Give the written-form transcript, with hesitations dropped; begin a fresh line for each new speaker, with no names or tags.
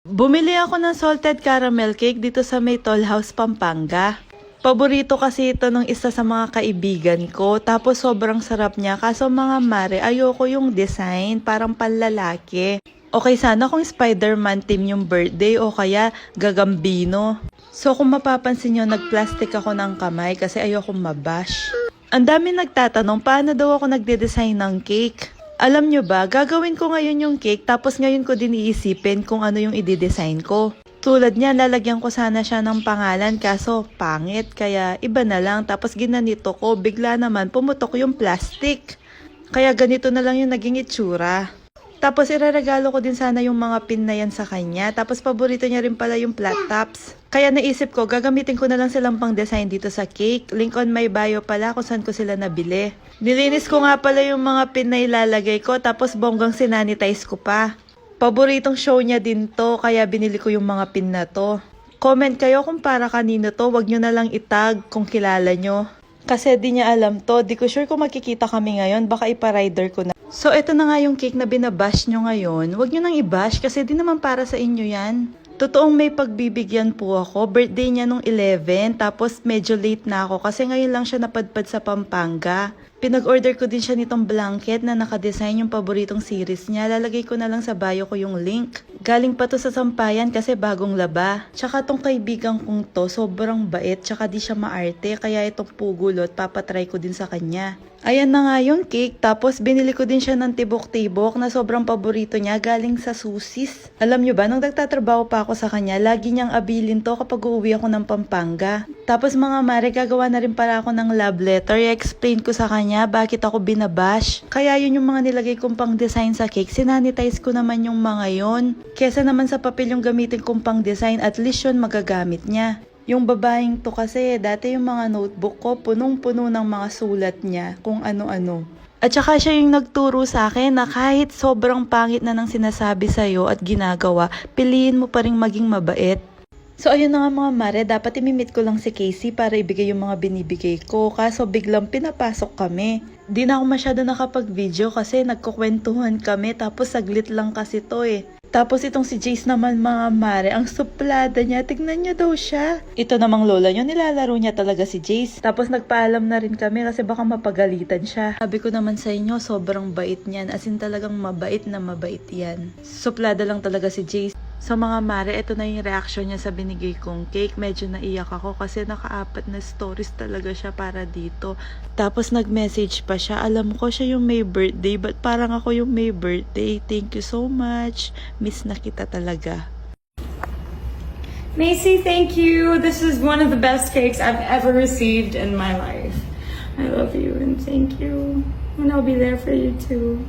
Bumili ako ng salted caramel cake dito sa may Toll House, Pampanga. Paborito kasi ito ng isa sa mga kaibigan ko. Tapos sobrang sarap niya. Kaso mga mare, ayoko yung design. Parang panlalaki. Okay sana kung Spider-Man team yung birthday o kaya Gagambino. So kung mapapansin nyo, nag-plastic ako ng kamay kasi ayoko mabash. Ang dami nagtatanong paano daw ako nagde-design ng cake. Alam nyo ba, gagawin ko ngayon yung cake tapos ngayon ko din iisipin kung ano yung i-design ko. Tulad niya, lalagyan ko sana siya ng pangalan kaso pangit kaya iba na lang tapos ginanito ko, bigla naman pumutok yung plastic. Kaya ganito na lang yung naging itsura. Tapos ireregalo ko din sana yung mga pin na yan sa kanya. Tapos paborito niya rin pala yung flat tops. Kaya naisip ko, gagamitin ko na lang silang pang design dito sa cake. Link on my bio pala kung saan ko sila nabili. Nilinis ko nga pala yung mga pin na ilalagay ko. Tapos bonggang sinanitize ko pa. Paboritong show niya din to. Kaya binili ko yung mga pin na to. Comment kayo kung para kanino to. Wag nyo na lang itag kung kilala nyo. Kasi di niya alam to. Di ko sure kung makikita kami ngayon. Baka ipa-rider ko na. So, ito na nga yung cake na binabash nyo ngayon. Huwag nyo nang i-bash kasi di naman para sa inyo yan. Totoong may pagbibigyan po ako. Birthday niya nung 11, tapos medyo late na ako kasi ngayon lang siya napadpad sa Pampanga. Pinag-order ko din siya nitong blanket na nakadesign yung paboritong series niya. Lalagay ko na lang sa bio ko yung link. Galing pa to sa sampayan kasi bagong laba. Tsaka tong kaibigan kong to, sobrang bait. Tsaka di siya maarte. Kaya itong pugulot, papatry ko din sa kanya. Ayan na nga yung cake. Tapos binili ko din siya ng tibok-tibok na sobrang paborito niya galing sa Susis. Alam nyo ba, nung nagtatrabaho pa ako sa kanya, lagi niyang abilin to kapag uuwi ako ng Pampanga. Tapos mga mare, gagawa na rin para ako ng love letter. I-explain ko sa kanya bakit ako binabash. Kaya yun yung mga nilagay kong pang design sa cake. Sinanitize ko naman yung mga yon. Kesa naman sa papel yung gamitin kong pang design, at least yun magagamit niya. Yung babaeng to kasi, dati yung mga notebook ko, punong-puno ng mga sulat niya, kung ano-ano. At saka siya yung nagturo sa akin na kahit sobrang pangit na ng sinasabi sa'yo at ginagawa, piliin mo pa rin maging mabait. So ayun na nga mga mare, dapat imimit ko lang si Casey para ibigay yung mga binibigay ko. Kaso biglang pinapasok kami. Di na ako masyado nakapag-video kasi nagkukwentuhan kami tapos saglit lang kasi to eh. Tapos itong si Jace naman mga mare, ang suplada niya, tignan niyo daw siya. Ito namang lola niyo, nilalaro niya talaga si Jace. Tapos nagpaalam na rin kami kasi baka mapagalitan siya. Sabi ko naman sa inyo, sobrang bait niyan. As in talagang mabait na mabait yan. Suplada lang talaga si Jace. So mga mare, ito na yung reaction niya sa binigay kong cake. Medyo naiyak ako kasi naka-4 na stories talaga siya para dito. Tapos nag-message pa siya. Alam ko siya yung may birthday, but parang ako yung may birthday. Thank you so much. Miss na kita talaga.
Macy, thank you. This is one of the best cakes I've ever received in my life. I love you and thank you. And I'll be there for you too.